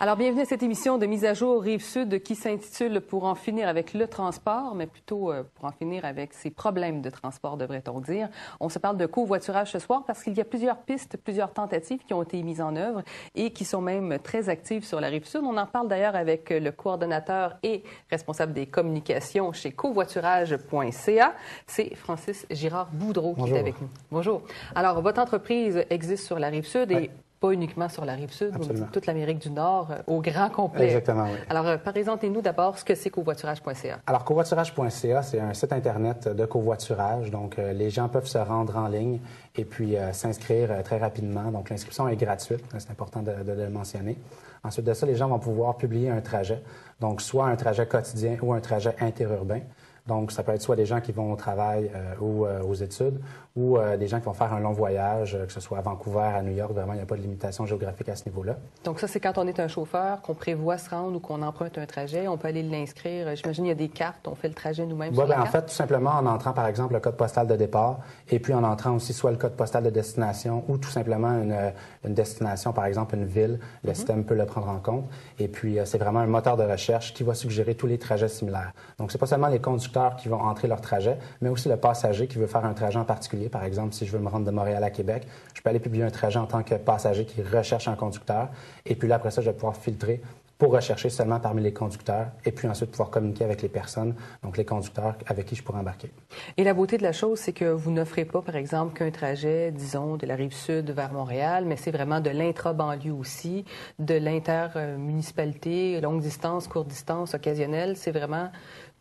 Alors, bienvenue à cette émission de mise à jour Rive-Sud qui s'intitule « Pour en finir avec le transport », mais plutôt pour en finir avec ces problèmes de transport, devrait-on dire. On se parle de covoiturage ce soir parce qu'il y a plusieurs pistes, plusieurs tentatives qui ont été mises en œuvre et qui sont même très actives sur la Rive-Sud. On en parle d'ailleurs avec le coordonnateur et responsable des communications chez covoiturage.ca. C'est Francis Girard-Boudreau qui est avec nous. Bonjour. Alors, votre entreprise existe sur la Rive-Sud et pas uniquement sur la Rive-Sud, mais toute l'Amérique du Nord, au grand complet. Exactement, oui. Alors, présentez-nous d'abord ce que c'est covoiturage.ca. Alors, covoiturage.ca, c'est un site Internet de covoiturage. Donc, les gens peuvent se rendre en ligne et puis s'inscrire très rapidement. Donc, l'inscription est gratuite. C'est important de le mentionner. Ensuite de ça, les gens vont pouvoir publier un trajet. Donc, soit un trajet quotidien ou un trajet interurbain. Donc, ça peut être soit des gens qui vont au travail ou aux études ou des gens qui vont faire un long voyage, que ce soit à Vancouver, à New York. Vraiment, il n'y a pas de limitation géographique à ce niveau-là. Donc, ça, c'est quand on est un chauffeur, qu'on prévoit se rendre ou qu'on emprunte un trajet, on peut aller l'inscrire. J'imagine qu'il y a des cartes, on fait le trajet nous-mêmes sur la carte. En fait, tout simplement en entrant, par exemple, le code postal de départ et puis en entrant aussi soit le code postal de destination ou tout simplement une destination, par exemple, une ville. Le système peut le prendre en compte. Et puis, c'est vraiment un moteur de recherche qui va suggérer tous les trajets similaires. Donc, c'est pas seulement les conducteurs qui vont entrer leur trajet, mais aussi le passager qui veut faire un trajet en particulier. Par exemple, si je veux me rendre de Montréal à Québec, je peux aller publier un trajet en tant que passager qui recherche un conducteur. Et puis là, après ça, je vais pouvoir filtrer pour rechercher seulement parmi les conducteurs et puis ensuite pouvoir communiquer avec les personnes, donc les conducteurs avec qui je pourrais embarquer. Et la beauté de la chose, c'est que vous n'offrez pas, par exemple, qu'un trajet, disons, de la Rive-Sud vers Montréal, mais c'est vraiment de l'intra-banlieue aussi, de l'inter-municipalité, longue distance, courte distance, occasionnelle. C'est vraiment...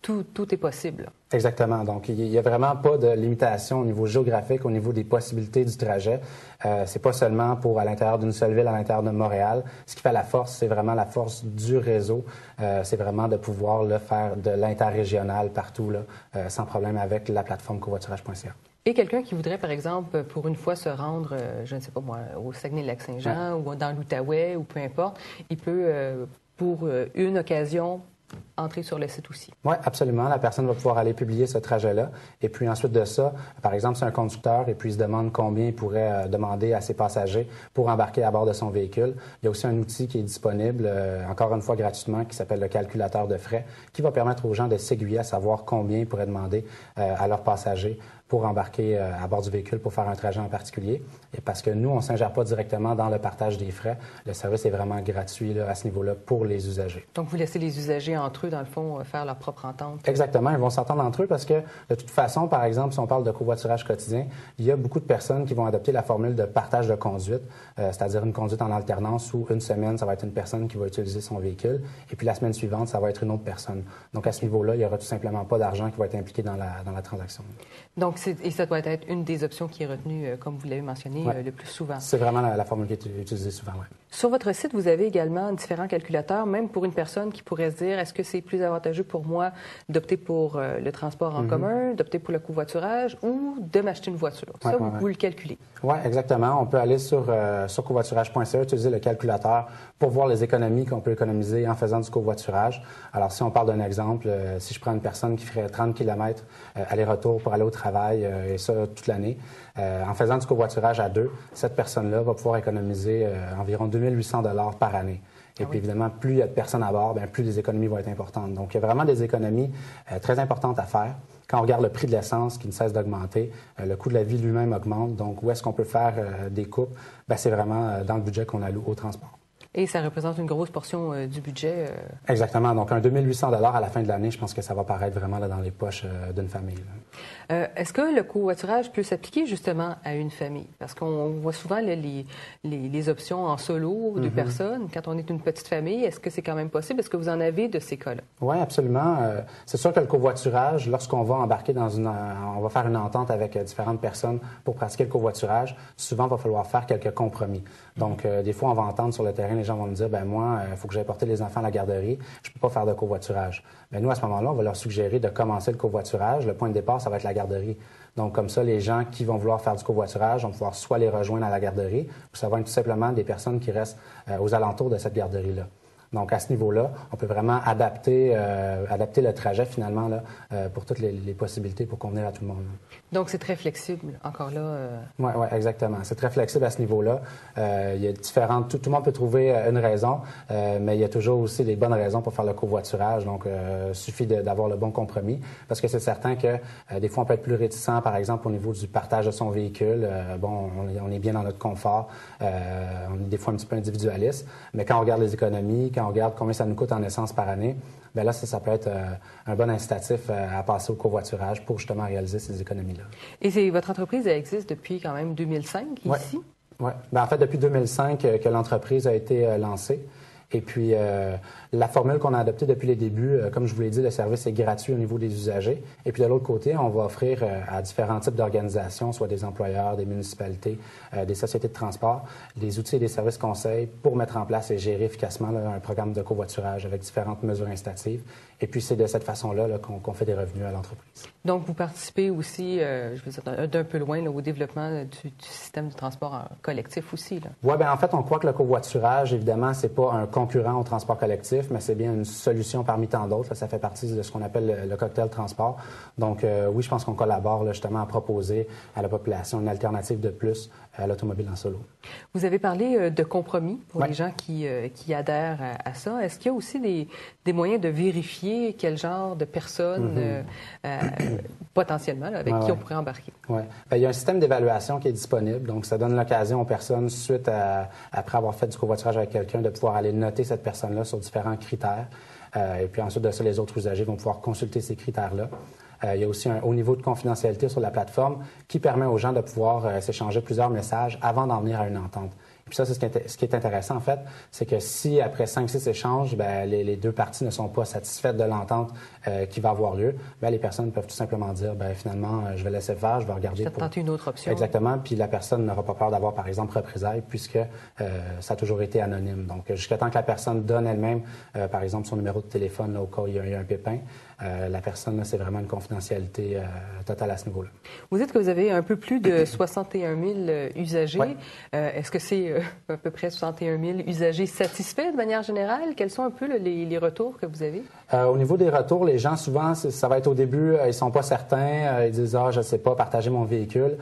Tout est possible. Exactement. Donc, il n'y a vraiment pas de limitation au niveau géographique, au niveau des possibilités du trajet. C'est pas seulement pour à l'intérieur d'une seule ville, à l'intérieur de Montréal. Ce qui fait la force, c'est vraiment la force du réseau. C'est vraiment de pouvoir le faire de l'interrégional partout, là, sans problème avec la plateforme covoiturage.ca. Et quelqu'un qui voudrait, par exemple, pour une fois se rendre, je ne sais pas moi, au Saguenay-Lac-Saint-Jean ou dans l'Outaouais ou peu importe, il peut, pour une occasion, entrer sur le site aussi. Oui, absolument. La personne va pouvoir aller publier ce trajet-là. Et puis ensuite de ça, par exemple, c'est un conducteur et puis il se demande combien il pourrait demander à ses passagers pour embarquer à bord de son véhicule. Il y a aussi un outil qui est disponible, encore une fois gratuitement, qui s'appelle le calculateur de frais, qui va permettre aux gens de s'aiguiller à savoir combien ils pourraient demander à leurs passagers pour embarquer à bord du véhicule pour faire un trajet en particulier. Et parce que nous, on ne s'ingère pas directement dans le partage des frais. Le service est vraiment gratuit là, à ce niveau-là pour les usagers. Donc, vous laissez les usagers entre eux, dans le fond, faire leur propre entente? Exactement. Ils vont s'entendre entre eux parce que, de toute façon, par exemple, si on parle de covoiturage quotidien, il y a beaucoup de personnes qui vont adopter la formule de partage de conduite, c'est-à-dire une conduite en alternance où une semaine, ça va être une personne qui va utiliser son véhicule et puis la semaine suivante, ça va être une autre personne. Donc, à ce niveau-là, il n'y aura tout simplement pas d'argent qui va être impliqué dans la transaction. Donc, et ça doit être une des options qui est retenue, comme vous l'avez mentionné, le plus souvent. C'est vraiment la formule qui est utilisée souvent, oui. Sur votre site, vous avez également différents calculateurs, même pour une personne qui pourrait se dire, est-ce que c'est plus avantageux pour moi d'opter pour le transport en commun, d'opter pour le covoiturage ou de m'acheter une voiture? Ça, vous le calculez. Oui, exactement. On peut aller sur covoiturage.ca, utiliser le calculateur pour voir les économies qu'on peut économiser en faisant du covoiturage. Alors, si on parle d'un exemple, si je prends une personne qui ferait 30 km aller-retour pour aller au travail, et ça toute l'année, en faisant du covoiturage à deux, cette personne-là va pouvoir économiser environ 2 800 $ par année. Et puis, évidemment, plus il y a de personnes à bord, bien, plus les économies vont être importantes. Donc, il y a vraiment des économies très importantes à faire. Quand on regarde le prix de l'essence qui ne cesse d'augmenter, le coût de la vie lui-même augmente. Donc, où est-ce qu'on peut faire des coupes? Bien, c'est vraiment dans le budget qu'on alloue au transport. Et ça représente une grosse portion du budget. Exactement. Donc, un 2 800 $ à la fin de l'année, je pense que ça va paraître vraiment là, dans les poches d'une famille. Est-ce que le covoiturage peut s'appliquer justement à une famille? Parce qu'on voit souvent là, les options en solo de personnes. Quand on est une petite famille, est-ce que c'est quand même possible? Est-ce que vous en avez de ces cas-là? Oui, absolument. C'est sûr que le covoiturage, lorsqu'on va embarquer on va faire une entente avec différentes personnes pour pratiquer le covoiturage, souvent, il va falloir faire quelques compromis. Donc, des fois, on va entendre sur le terrain, les gens vont me dire, ben moi, il faut que j'aille porter les enfants à la garderie, je ne peux pas faire de covoiturage. Bien, nous, à ce moment-là, on va leur suggérer de commencer le covoiturage. Le point de départ, ça va être la garderie. Donc, comme ça, les gens qui vont vouloir faire du covoiturage vont pouvoir soit les rejoindre à la garderie, ou ça va être tout simplement des personnes qui restent aux alentours de cette garderie-là. Donc, à ce niveau-là, on peut vraiment adapter le trajet, finalement, là, pour toutes les possibilités pour convenir à tout le monde. Donc, c'est très flexible, encore là. Oui, exactement. C'est très flexible à ce niveau-là. Il y a différentes... Tout le monde peut trouver une raison, mais il y a toujours aussi des bonnes raisons pour faire le covoiturage. Donc, il suffit d'avoir le bon compromis, parce que c'est certain que des fois, on peut être plus réticent, par exemple, au niveau du partage de son véhicule. On est bien dans notre confort. On est des fois un petit peu individualiste, mais quand on regarde les économies, quand on regarde combien ça nous coûte en essence par année, bien là, ça peut être un bon incitatif à passer au covoiturage pour justement réaliser ces économies-là. Et votre entreprise, elle existe depuis quand même 2005 ici? Oui. En fait, depuis 2005 que l'entreprise a été lancée. Et puis, la formule qu'on a adoptée depuis les débuts, comme je vous l'ai dit, le service est gratuit au niveau des usagers. Et puis, de l'autre côté, on va offrir à différents types d'organisations, soit des employeurs, des municipalités, des sociétés de transport, des outils et des services conseils pour mettre en place et gérer efficacement là, un programme de covoiturage avec différentes mesures incitatives. Et puis, c'est de cette façon-là qu'on fait des revenus à l'entreprise. Donc, vous participez aussi, je veux dire, d'un peu loin, là, au développement du système de transport collectif aussi. Oui, bien en fait, on croit que le covoiturage, évidemment, c'est pas un concurrent au transport collectif, mais c'est bien une solution parmi tant d'autres. Ça fait partie de ce qu'on appelle le cocktail transport. Donc, oui, je pense qu'on collabore là, justement à proposer à la population une alternative de plus à l'automobile en solo. Vous avez parlé de compromis pour les gens qui adhèrent à ça. Est-ce qu'il y a aussi des moyens de vérifier quel genre de personnes potentiellement là, avec qui on pourrait embarquer? Oui. Il y a un système d'évaluation qui est disponible. Donc, ça donne l'occasion aux personnes, suite après avoir fait du covoiturage avec quelqu'un, de pouvoir aller noter cette personne-là sur différents critères. Et puis ensuite de ça, les autres usagers vont pouvoir consulter ces critères-là. Il y a aussi un haut niveau de confidentialité sur la plateforme qui permet aux gens de pouvoir s'échanger plusieurs messages avant d'en venir à une entente. Puis ça, c'est ce qui est intéressant, en fait, c'est que si, après 5-6 échanges, bien, les deux parties ne sont pas satisfaites de l'entente qui va avoir lieu, bien, les personnes peuvent tout simplement dire, bien, finalement, je vais laisser faire, je vais regarder pour tenter une autre option. Exactement, puis la personne n'aura pas peur d'avoir, par exemple, représailles, puisque ça a toujours été anonyme. Donc, jusqu'à temps que la personne donne elle-même, par exemple, son numéro de téléphone, là, au cas où il y a un pépin, la personne, là, c'est vraiment une confidentialité totale à ce niveau-là. Vous dites que vous avez un peu plus de 61 000 usagers. Oui. Est-ce que c'est à peu près 61 000 usagers satisfaits de manière générale? Quels sont un peu les retours que vous avez? Au niveau des retours, les gens, souvent, ça va être au début, ils sont pas certains, ils disent « Ah, je sais pas, partager mon véhicule ».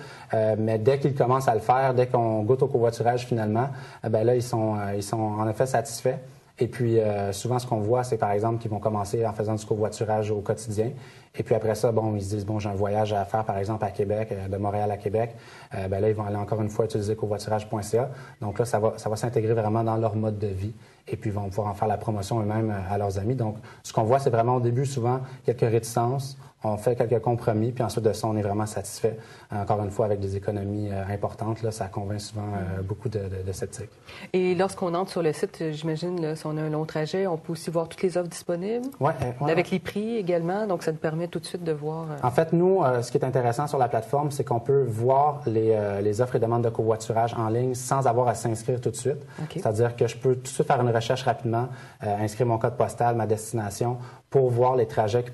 Mais dès qu'ils commencent à le faire, dès qu'on goûte au covoiturage finalement, ben là, ils sont en effet satisfaits. Et puis, souvent, ce qu'on voit, c'est par exemple qu'ils vont commencer en faisant du covoiturage au quotidien. Et puis après ça, bon, ils se disent, bon, j'ai un voyage à faire, par exemple, à Québec, de Montréal à Québec. Ben là, ils vont aller encore une fois utiliser covoiturage.ca. Donc là, ça va s'intégrer vraiment dans leur mode de vie. Et puis, ils vont pouvoir en faire la promotion eux-mêmes à leurs amis. Donc, ce qu'on voit, c'est vraiment au début, souvent, quelques réticences. On fait quelques compromis, puis ensuite de ça, on est vraiment satisfait. Encore une fois, avec des économies importantes, là, ça convainc souvent beaucoup de sceptiques. Et lorsqu'on entre sur le site, j'imagine, là, si on a un long trajet, on peut aussi voir toutes les offres disponibles? Oui. Avec les prix également, donc ça nous permet tout de suite de voir... En fait, nous, ce qui est intéressant sur la plateforme, c'est qu'on peut voir les offres et demandes de covoiturage en ligne sans avoir à s'inscrire tout de suite. Okay. C'est-à-dire que je peux tout de suite faire une recherche rapidement, inscrire mon code postal, ma destination, pour voir les trajets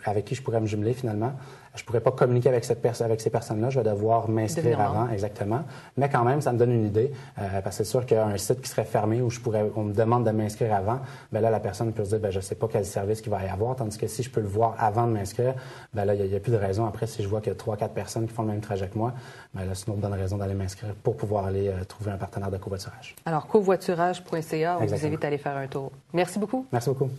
avec qui je pourrais me jumeler finalement. Je ne pourrais pas communiquer avec ces personnes-là. Je vais devoir m'inscrire avant, exactement. Mais quand même, ça me donne une idée. Parce que c'est sûr qu'un site qui serait fermé où on me demande de m'inscrire avant, bien là, la personne peut se dire, bien, je ne sais pas quel service il va y avoir. Tandis que si je peux le voir avant de m'inscrire, bien là, il n'y a plus de raison. Après, si je vois qu'il y a 3-4 personnes qui font le même trajet que moi, bien là, c'est une autre bonne raison d'aller m'inscrire pour pouvoir aller trouver un partenaire de covoiturage. Alors, covoiturage.ca, on vous invite à aller faire un tour. Merci beaucoup. Merci beaucoup.